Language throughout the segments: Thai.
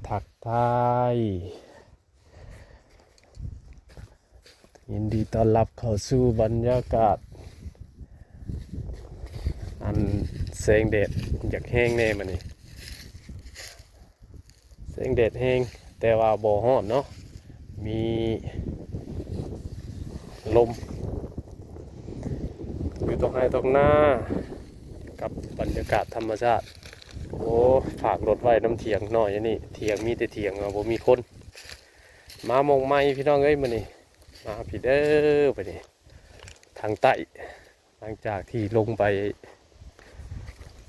ถักทายยินดีต้อนรับเข้าสู่บรรยากาศอันแสงแดดอยากแห้งแน่มันนี่แสงแดดแห้งแต่ว่าบ่ร้อนเนาะมีลมอยู่ตรงไหนตรงหน้ากับบรรยากาศธรรมชาติโอ้ฝากรถไว้น้ำเถียงหน่อยนี่เถียงมีแต่เถียงบ่มีคนมามองไม่พี่น้องเอ้ยมันนี่มาพี่เด้อไปนี่ทางใต้หลังจากที่ลงไป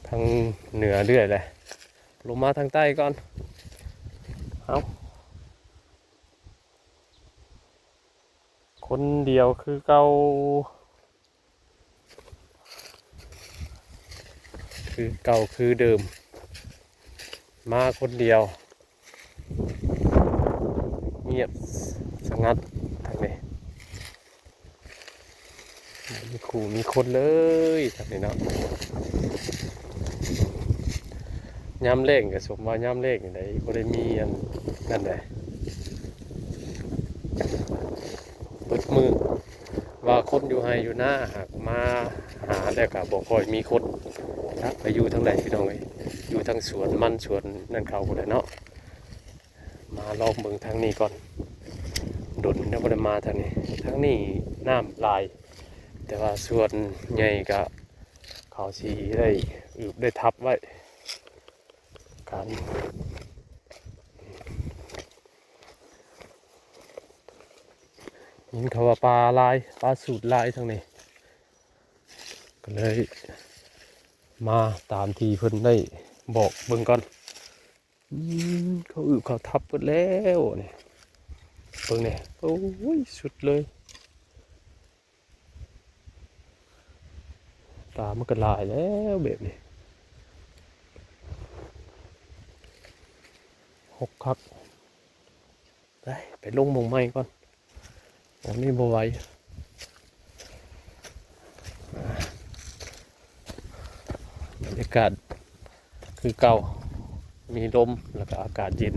ทางเหนือเรื่อยเลยลงมาทางใต้ก่อนเอาคนเดียวคือเก่าคือเดิมมาคนเดียวเงียบสงัดทางนี้มีขู่มีคนเลยทางนี้เนาะย้ำเลขกับสมว่าย้ำเลขอย่างไรก็ได้มีอันนั่นแหละเปิดมือว่าคนอยู่ให้อยู่หน้าหากมาหาแล้วก็บอกคอยมีคนครับไปอยู่ทางไหนพี่น้องเอ้ยอยู่ทางสวนมันสวนนั่นเขาคนละเนาะมาลองเบิ่งทางนี้ก่อนดุนแล้วก็ได้มาทางนี้ทางนี้น้ำลายแต่ว่าส่วนใหญ่ก็เขาสีได้ทับไว้การยินเขาว่าปลาลายปลาสูตรลายทางนี้ก็เลยมาตามที่เพิ่นได้บอกเบิ่งก่อนเขาทับหมดแล้วเนี่ยเบิ่งเนี่ยโอ้ยสุดเลยปลามันก็ลายแล้วแบบนี้หกครับไปลงมงไม้ก่อนอันนี้บ่ไหวบรรยากาศคือเก่ามีลมแล้วก็อากาศเย็น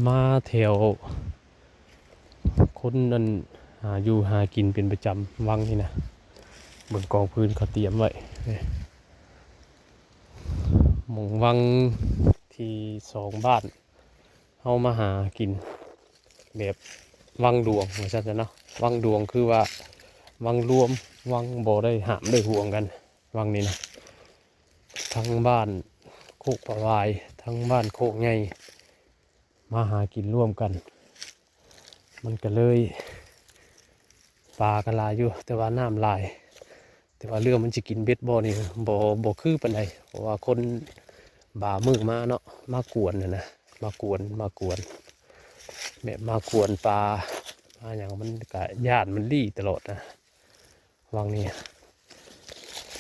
มาแถวคนนั้นหาอยู่หากินเป็นประจำวังนี่นะบนกองพื้นเขาเตรียมไว้หมองวังที่สองบ้านเอามาหากินแบบวังดวงเหมือนกันเนาะวังดวงคือว่าวังรวมวังบ่ได้หามได้ห่วงกันวังนี้นะทั้งบ้านโคกประวายทั้งบ้านโคกไงมาหากินร่วมกันมันก็เลยปลากันลายอยู่แต่ว่าน้ำลายแต่ว่าเรื่องมันจะกินเบ็ดบ่นี่บ่คือปานใดเพราะว่าคนบ่ามือมาเนาะมากวนนะมากวนแบบมากวนปลาอย่างมันกะญาติมันรี่ตลอดนะวังนี้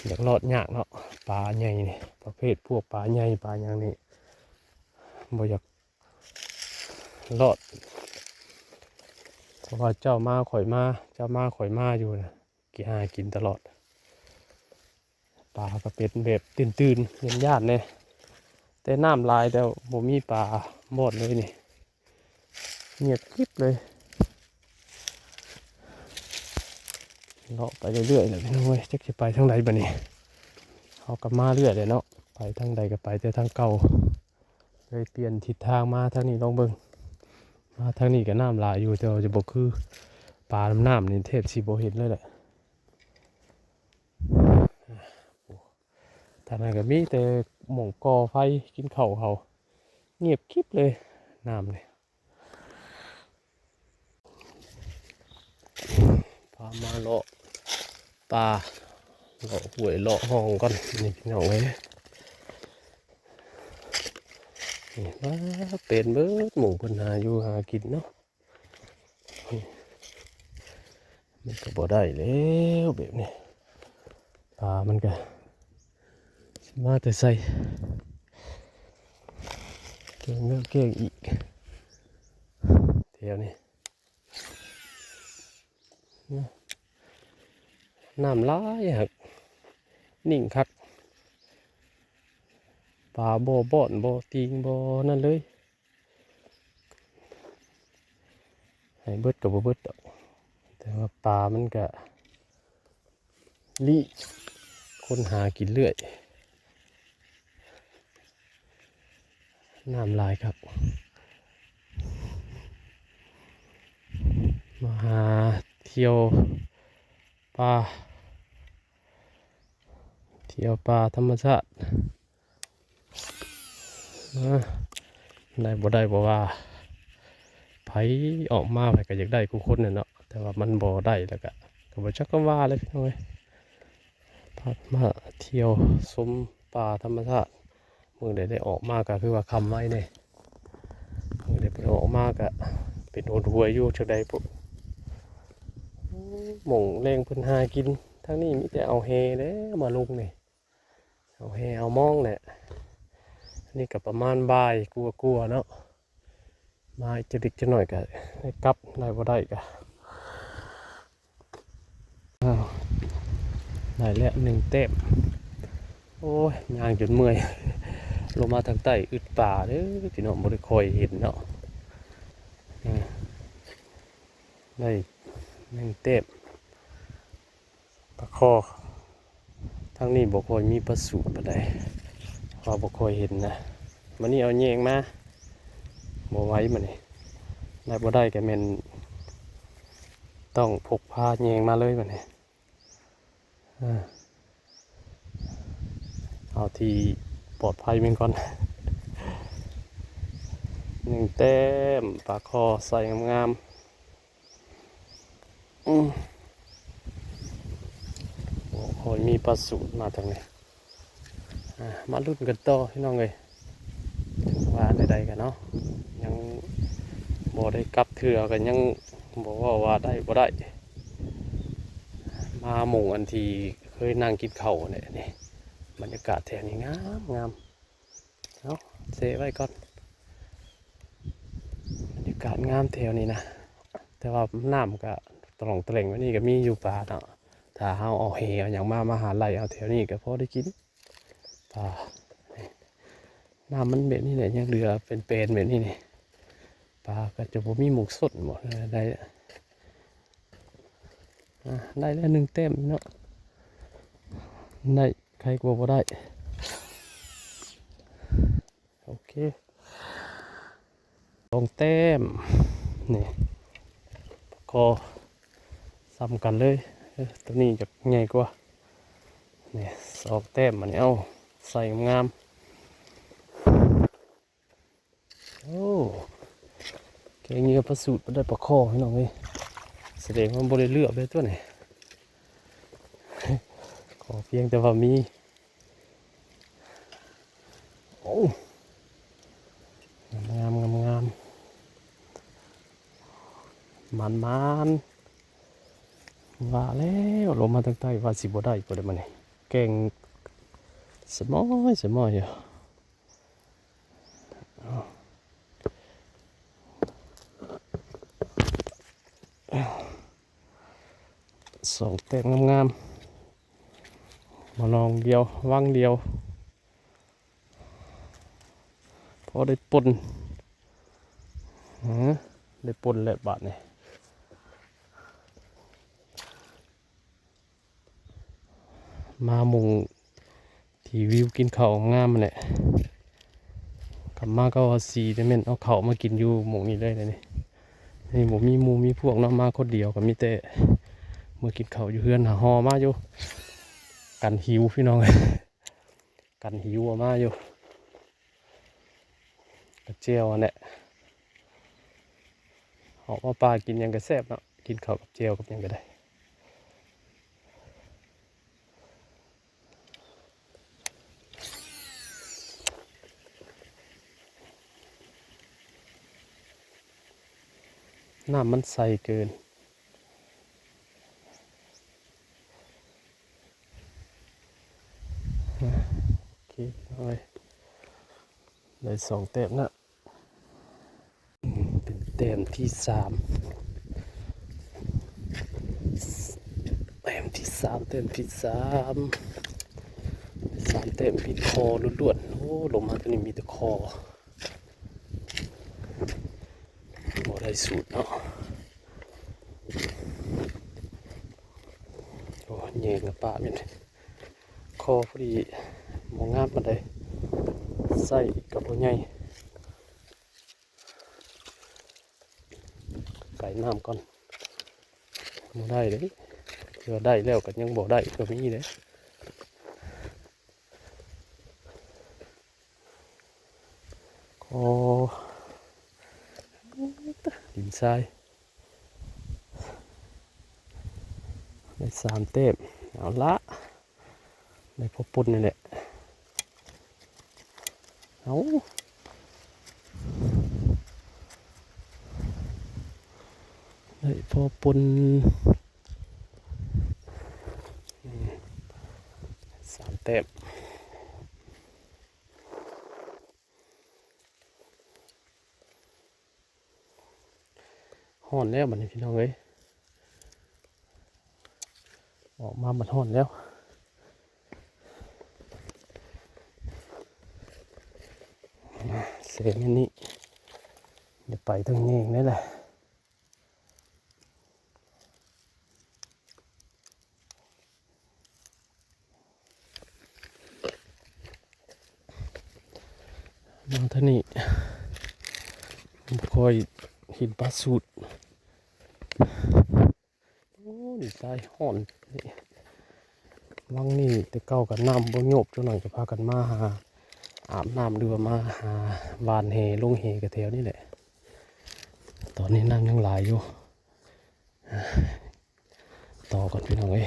อยากรอดยากเนาะปลาใหญ่นี่ประเภทพวกปลาใหญ่ปลาอย่างนี้บ่อยากรอดเพราะว่าเจ้ามาข่อยมาอยู่นะกินตลอดปลาก็เป็นแบบตื่นญาติเนี่ยแต่น้ำลายแต่บ่มีปลาหมดเลยนี่เงียบกริบเลยเลาะไปเรื่อยๆเลยพี่น้องเว้ยจะไปทางใดบ้านี่เขากลับมาเรื่อยเลยเนาะไปทางใดก็ไปแต่ทางเก่าเลยเปลี่ยนทิศทางมาทางนี้ลองเบิ่งมาทางนี้ก็น้ำลายอยู่แต่ว่าจะบอกคือปลาน้ำนี่เทพสีโบเห็นเลยแหละทางนั้นก็มีแต่หม่องก่อไฟกินข้าวเขาเงียบคลิปเลยน้ำเนี่ยพามาเลาะปลาเลาะหวยเลาะห้องก่อนนี่พี่น้องเลยนี่มาเป็นเบิดหมูปัญหาอยู่หากินเนาะมันก็บ่ได้แล้วแบบนี้ปลามันก็มาแต่ใส่เก่งเนื้อเก่งอีกเที่ยวนี้น้ำลายครับนิ่งคัก ปลาบ่บ่อนบ่ติงบ่นั่นเลยให้เบิดกับบ่เบิดดอกแต่ว่าปลามันก็ลิคนหากินเรื่อยน้ำลายครับมาหาเที่ยวปลาธรรมชาติได้บ่ได้บ่ว่าไผออกมาไผก็อยากได้คู่คนเนี่ยเนาะแต่ว่ามันบ่ได้แล้วก็บ่จักก็ว่าเลยพี่น้องเอ้ยพักมาเที่ยวชมป่าธรรมชาติมื้อใดได้ออกมาก็คือว่าคำไว้เนี่ยมื้อใดบ่ได้ออกมาก็เป็นโอดหวยอยู่จักใดปุ๊บหม่องแรงเพิ่นหากินทางนี้มีแต่เอาแฮเด้มาลงนี่เอาแฮเอามองเนี่ยนี่ก็ประมาณบ่ายกลัวๆเนาะมาจะดึกจะหน่อยก็ได้กลับได้บ่ได้ก็ได้แล้ว1เต็มโอ้ยย่างจนเมื่อยลงมาทางใต้อึดป่าเด้อพี่น้องบ่ได้ค่อยเห็นเนาะได้1เต็มปลาคอทางนี้บ่ค่อยมีปลาสูตรปานใดพอบ่ค่อยเห็นนะมื้อนี้เอาแยงมาบ่ไหว้มื้อนี้ได้บ่ได้ก็แม่นต้องพกพาแยงมาเลยมื้อนี้เอาที่ปลอดภัยมันก่อน1เต็มปลาคอใส่งามๆโอ้โหมีปลาสูตรมาทางนี้มาลุ้นกันต่อพี่น้องเลยว่าใดๆกันเนาะยังบ่ได้กลับเถื่อกันยังบอกว่าได้บ่ได้มาหมู่อันที่เคยนั่งกินข้าวเนี่ยนี่บรรยากาศแถวนี้งามเอาเซไว้ก่อนบรรยากาศงามแถวนี้นะแต่ว่าน้ำก็ตร่องเตร่งไว้นี่ก็มีอยู่ป่าเนาะถ้าเฮาเอาเหวอย่างมาหาไหลเอาแถวนี้ก็พอได้กินป่าน้ำมันแบบนี้เนี่ยยังเรือเป็นแบบนี้นี่ปลาก็จะบ่มีหมูสดหมดได้แล้ว1เต็มเนาะได้ใครกลัวบ่ได้โอเค2เต็มนี่ก็ซ้ำกันเลยตัวนี้จะใหญ่กว่านี่2เต็มมันเอาใส่งามโอ้แกงเงี้ยประสูตรได้ปลาคอให้น้องเลยแสดงว่าบริเลือกเลยตัวไหนขอเพียงแต่ว่ามีโอ้งามมันว่าแล้วลงมาตั้งใต้ว่าสิบ่ได้ก็ได้มาเนี่ยแกงสมอยอยู่2เต็มงามมาลองเดียววังเดียวพอได้ปนได้ปนแหละบาทนี่มามุงที่วิวกินข้าวงามมันแหละกลับมาก็เอาสีได้เม่นเอาข้าวมากินอยู่หมองนี้เลยนี่นี่ผมมีหมูมีพวกเนาะมาคนเดียวกับมีแต่เมื่อกินข้าวอยู่เฮือนหาหอมาอยู่กันหิวพี่น้องกันหิวมาอยู่กระเจียวเนี่ยออกมาปลากินยังกระแซบเนาะกินข้าวกับเจียวกับยังก็ได้น้ำมันใสเกินโอเคเอาเลยได้2เต็มนะเป็นเต็มที่3เต็มที่3 3 แต้มปิดคอล้วนๆโอ้ลมมาตัวนี้มีแต่คอบ่ได้สูตรเนาะโอ้เย่งกับป้าเป็นคอพอดีมองงามปานใดใส่กับบ่ใหญ่ไก่น้ำก่อนบ่ได้เด้เดี๋ยวได้แล้วก็ยังบ่ได้ก็มีเด้คอดินทรายได้3 แต้มเอาละได้พอปุ่นนี่แหละเอาได้พอปุ่น3 แต้มห่อนแล้วบัดนี้พี่น้องเอ้ยออกมามันห่อนแล้วเสร็จนี่เดี๋ยวไปทางนี้นี่แหละน้องท่านี่คอยหินปลาสูตรโอ้ดีใจห่อนนี่วังนี่แต่เก่ากับน้ำบ่โยบจังหน่อยก็พากันมาหาอาบน้ำหรือว่ามาหาวานเฮลงเฮกระแถวนี่แหละตอนนี้น้ำยังไหลอยู่ต่อก่อนพี่น้องเอ้ย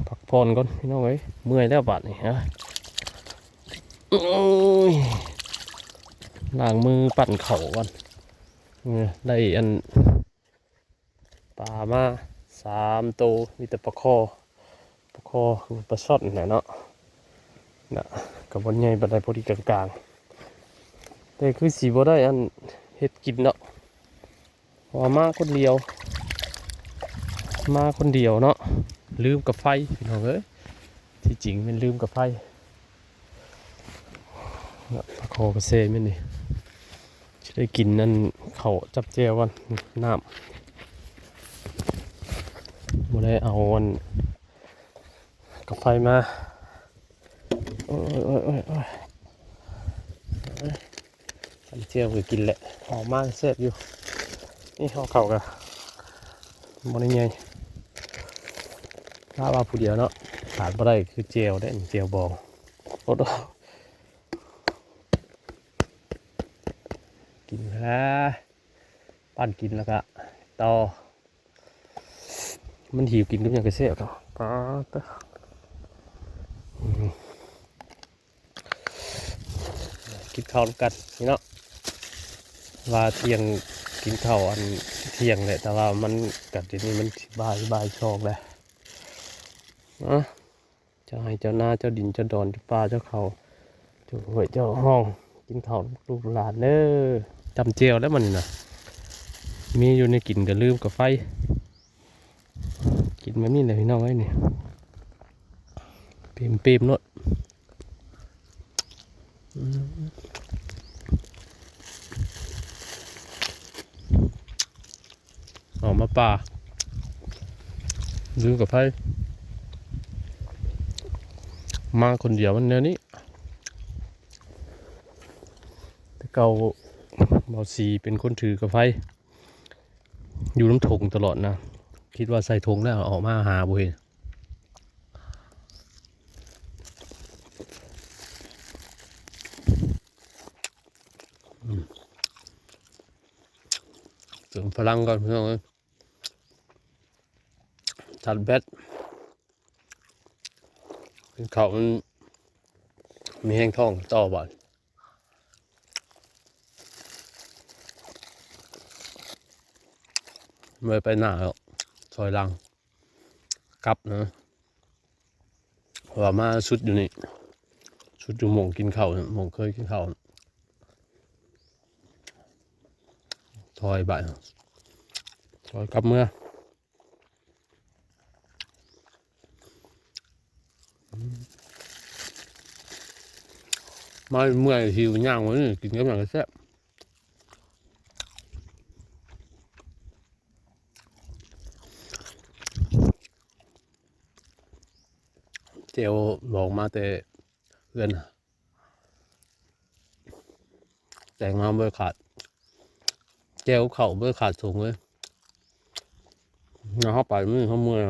พักผ่อนก่อนพี่น้องเอ้ยเมื่อยแล้วบัดนี่ฮะโอ้ยล้างมือปั่นเข่าก่อนได้อันปลามา3 ตัวมีแต่ปลาคอคือปลาช่อนน่ะเนาะน่ะกับบนใหญ่บันไดพอดีกลางๆแต่คือสีบ่ได้อันเฮ็ดกินเนาะเพราะว่ามาคนเดียวเนาะลืมกับไฟพี่น้องเอ้ยที่จริงมันลืมกับไฟปลาคอกระเซมันนี่จะได้กินนั่นเขาจับแจวกันน้ำบ่ได้เอาวันกับไฟมาโอ้ยจับแจวก็กินแหละหอมมากแซ่บอยู่นี่เขากันบ่ได้ไงถ้าว่าผู้เดียวเนาะขาดบ่ได้คือแจวได้แจวบองโอ้โหกินแล้วปั้นกินแล้วก็ต่อมันหิวกินก็ยังกระเซาะเนาะป้าตะกินข้าวกันนี่เนาะว่าเที่ยงกินข้าวอันเที่ยงแหละแต่ว่ามันกับทีนี้มันบ่ายชอกเลยนะเจ้าให้เจ้านาเจ้าดินเจ้าดอนเจ้าป่าเจ้าเขาเจ้าห้วยเจ้าห้องกินข้าวลูกหลานเด้อจำเจียวแล้วมันนะมีอยู่ในกินก็ลืมกับไฟกินแบบนี้เลยพี่น้องไอ้นี่เปรียมเนาะออกมาป่าลืมกับไฟมาคนเดียวมันเนี้ยนี้แต่เก่าเบาสีเป็นคนถือกับไฟอยู่น้ำถงตลอดนะคิดว่าใส่ถงแล้วออกมาหาบุเห็นเสริมพลังก่อนพี่น้องจัดแบตเขามันมีแห้งท้องต่อบ่อนเมื่อไปหน้าแล้วซอยลังกลับนะว่ามาชุดอยู่นี่ชุดอยู่หม่องกินข้าวนะหม่องเคยกินข้าวถอยบ่ายถอยกลับเมื่อ มาเมื่อยหิวย่างวันนี้กินกับอย่างแซ่บเจลบอกมาแต่เพื่อนแต่งมาเบอร์ขาดเจลเข่าเบอร์ขาดสูงเลยเขาไปมือเขาเมื่อย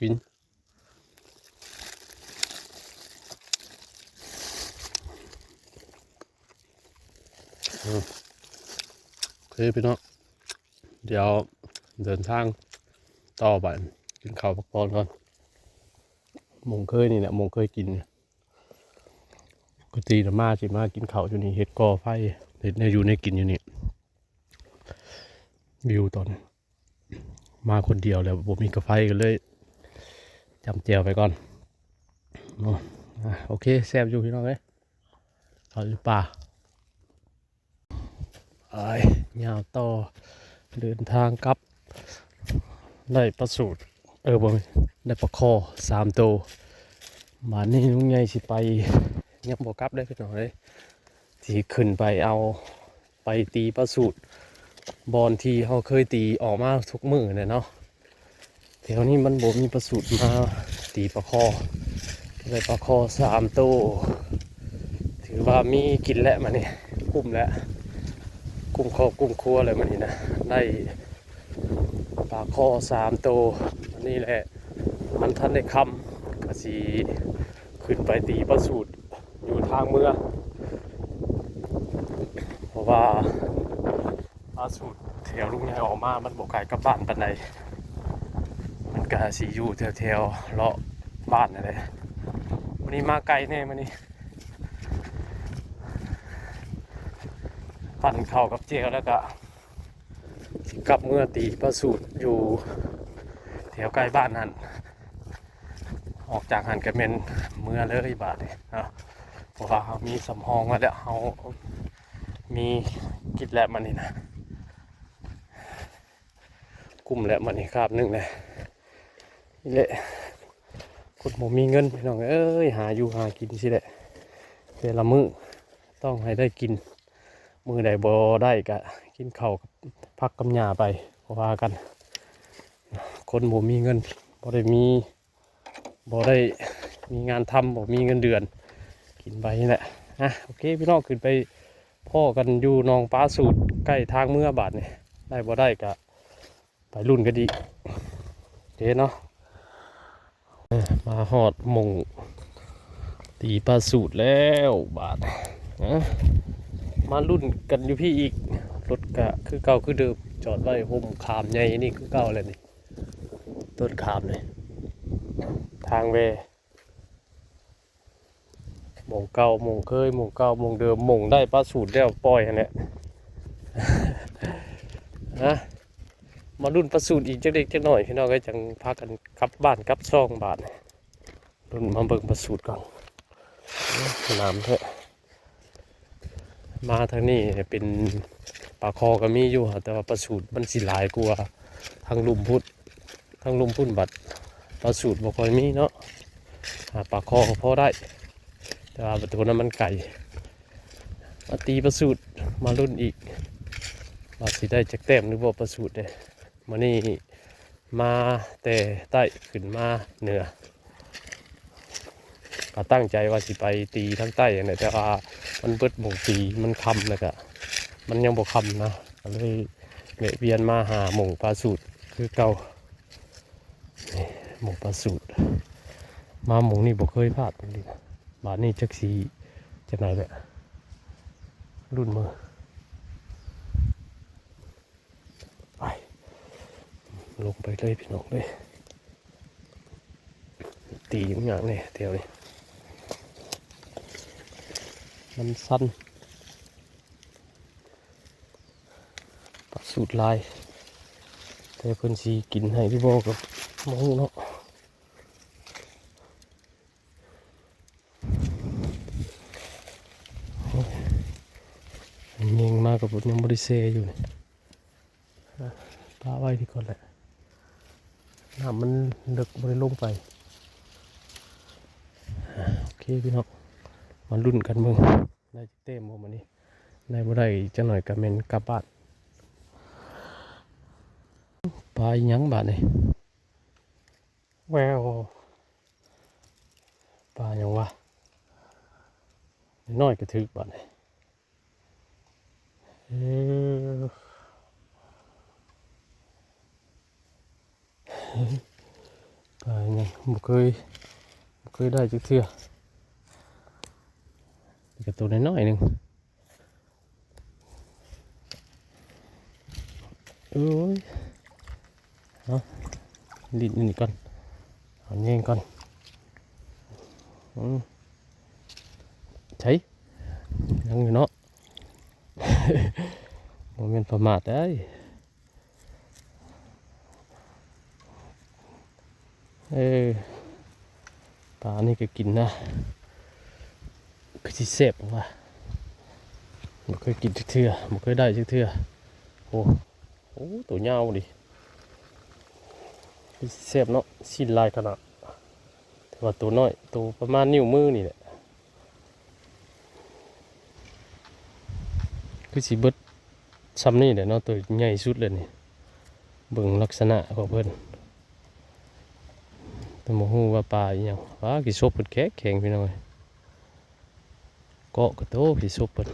กินโอเคพี่น้องเดี๋ยวเดินทางต่อไปกินข้าวพักผ่อนก่อนมงเคยนี่แหละมงเคยกินก็ตีมาสิมากินข้าวอยู่นี่เฮ็ดก่อไฟเฮ็ดในอยู่ในกินอยู่นี่วิวตอนมาคนเดียวแล้วผมมีกาแฟกันเลยจำเจียวไปก่อนโอเคแซ่บอยู่พี่น้องเอ้ยข้าวอยู่ป่ายาวต่อเดินทางกลับได้ปลาสูตรบ่ได้ปลาคอ3 ตัวมานี่ลุงใหญ่สิไปยังบ่กลับได้พี่น้องเลยที่ขึ้นไปเอาไปตีปลาสูตรบอลที่เขาเคยตีออกมาทุกมือเนี่ยเนาะแถวนี้มันบ่มีปลาสูตรมาตีปลาคอได้ปลาคอ3 ตัวถือว่ามีกินแล้วมาเนี่ยคุ้มแล้วกุ้งคอกุ้งครัวอะไรมันนี่นะได้ปลาคอ3 ตัวอันนี้แหละมันทันได้คำกะสีขึ้นไปตีปลาสูตรอยู่ทางเมืองเพราะว่าปลาสูตรแถวลุงใหญ่ออกมามันบกไก่กับบ้านปานใดมันกะสีอยู่แถวเลาะบ้านอะไรวันนี้มาไกลแน่มันนี่ปั่นเข้ากับเจลแล้วก็กลับเมื่อตีปลาสูตรอยู่แถวใกล้บ้านนั่นออกจากหันกระเมนเมื่อเลยบาทนะเพราะว่าเขามีสำรองมาแล้วเขามีกิจแล้วมันนี่นะกลุ่มแล้วมันนี่ครับนึงเลยนี่แหละคนผมมีเงินพี่น้องหาอยู่หากินสิแหละแต่ละมื้อต้องให้ได้กินมือใดบ่ได้ก็กินข้าวพักกำยาไปเพราะว่ากันคนบ่มีเงินบ่ได้มีงานทำบ่มีเงินเดือนกินไปนี่แหละโอเคพี่น้องขึ้นไปพ่อกันอยู่หนองปลาสูตรใกล้ทางเมื่อบาทนี่ได้บ่ได้ก็ไปรุ่นกันดีเด้เนาะมาหอดมงตีปลาสูตรแล้วบาทมารุ่นกันอยู่พี่อีกรถกะคือเก่าคือเดิมจอดไว้ห่มขามใหญ่นี่คือเก่าเลยนี่ต้นขามเลยทางเวหม่งเก่าหม่งเคยหม่งเก่าหม่งเดิมหม่งได้ปลาสูตรแล้วปล่อยอันเนี้ยมารุ่นปลาสูตรอีกจักเล็กจักหน่อยพี่น้องก็จังพากันกลับบ้านกลับซ่องบ้านรุ่นมาเบิ่งปลาสูตรก่อนน้ำเถอะมาทางนี้เป็นปลาคอก็มีอยู่แต่ว่าปลาสูตรมันสิหลายกว่าทางลุ่มพุ่นบัดปลาสูตรบ่ค่อยมีเนาะปลาคอก็พอได้แต่ว่าตัวนั้นมันไก่มาตีปลาสูตรมารุ่นอีกว่าสิได้จักแต้มหรือบ่ปลาสูตรเนี่ยมานี่มาแต่ใต้ขึ้นมาเหนือก็ตั้งใจว่าสิไปตีทั้งใต้อย่างนี้แต่ว่ามันเบิดหม่งตีมันคำเลยก็มันยังบ่คำนะก็เลยเวียนมาหาหม่งปลาสูตรคือเก่าหม่งปลาสูตรมาหม่งนี่บ่เคยพลาดเลยบาทนี่จักสีจักไหนแหละรุ่นมือไปลงไปเลยพี่น้องเลยตีอย่างนี้เดี๋ยวนี้มันสั้นปลาสูตรลายแต่เพิ่นสีกินให้พี่โบกับมงเนาะยิงมากกับบุญยังบริเซอยู่เนี่ยปลาไว้ที่ก่อนแหละน้ำมันเลึกบริลงไป พี่น้องมาลุ้นกันมึงได้เต็มบ่มื้อนี้ได้บ่ได้จังหน่อยก็แม่นกลับบ้านปลาอีหยังบาดนี่แววปลาหยังวะน้อยก็ถึกบาดนี่เออปลาหยังบ่เคยได้จักเทื่อนี่ก็ตัวน้อยๆหนึงโอ้ยเอาลิ้นนี่ก่อนเอาแยงก่อนใช่ยังอยู่เนาะ โมเมนต์ประมาทได้ปลานี่ก็กินนะคือสิเสพว่ะบ่เคยกินจักเทื่อบ่เคยได้จักเทื่อโอ้ตัวยาวดิคือสิเสพเนาะสิ้นลายขนาดแต่ว่าตัวน้อยตัวประมาณนิ้วมือนี่แหละคือสิเบิดซ้ำนี่แหละเนาะตัวใหญ่สุดเลยนี่เบิ่งลักษณะของเพิ่นแต่บ่ฮู้ว่าปลาอีหยังว่ากี่ซบเพิ่นแข็งพี่น้อยเกาะกระโตกี่ซบเพิ่น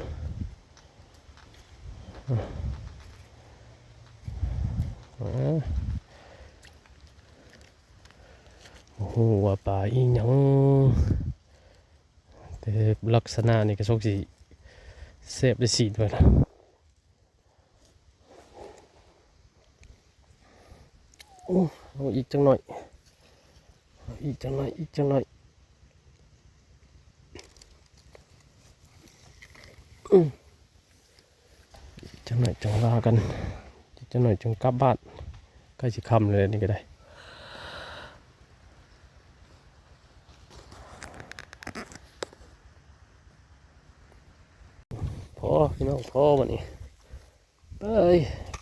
โอ้โหว่าปลาอีหยังแต่ลักษณะนี่ก็สกสิเสพได้สีด้วยนะโอ้เอาอีกจังหน่อยอีกจังหน่อยอีกจังหน่อยจังหน่อยจังว่ากันจังหน่อยจังกลับบ้านใกล้สิค่ำเลยนี่ก็ได้พอพี่น้องพอวันนี้เอ้ย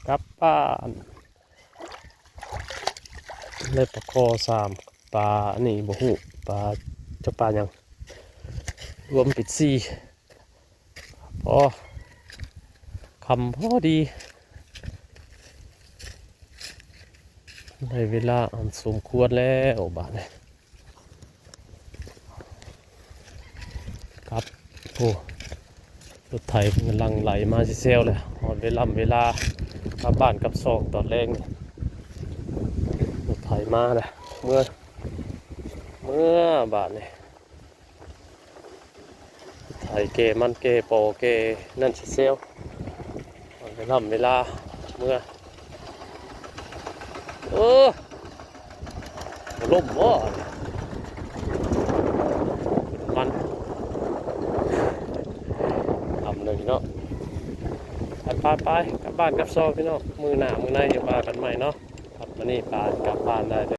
กลับบ้านเลยปลาคอ3ปลาอันนี้บ่ฮู้ปลาจะปลาหยังรวมปิด4พอคำพอดีได้เวลาอันสมควรแล้วบาดนี้ครับโอ้รถไถกำลังไหลมาสิเซลเลยหอดเวลากลับบ้านกับซอกตอนแรกนี่รถไถมาเลยเมื่อบาดนี่รถไถเกมันเกโปเกนั่นสิเซลหอดเวลาเมื่อล่มบ่มันทำเลยพี่น้องไปกลับบ้านกลับซอกพี่น้องมือหน้ามือในอย่ามากันใหม่เนาะครับวันนี้ปลากลับบ้านได้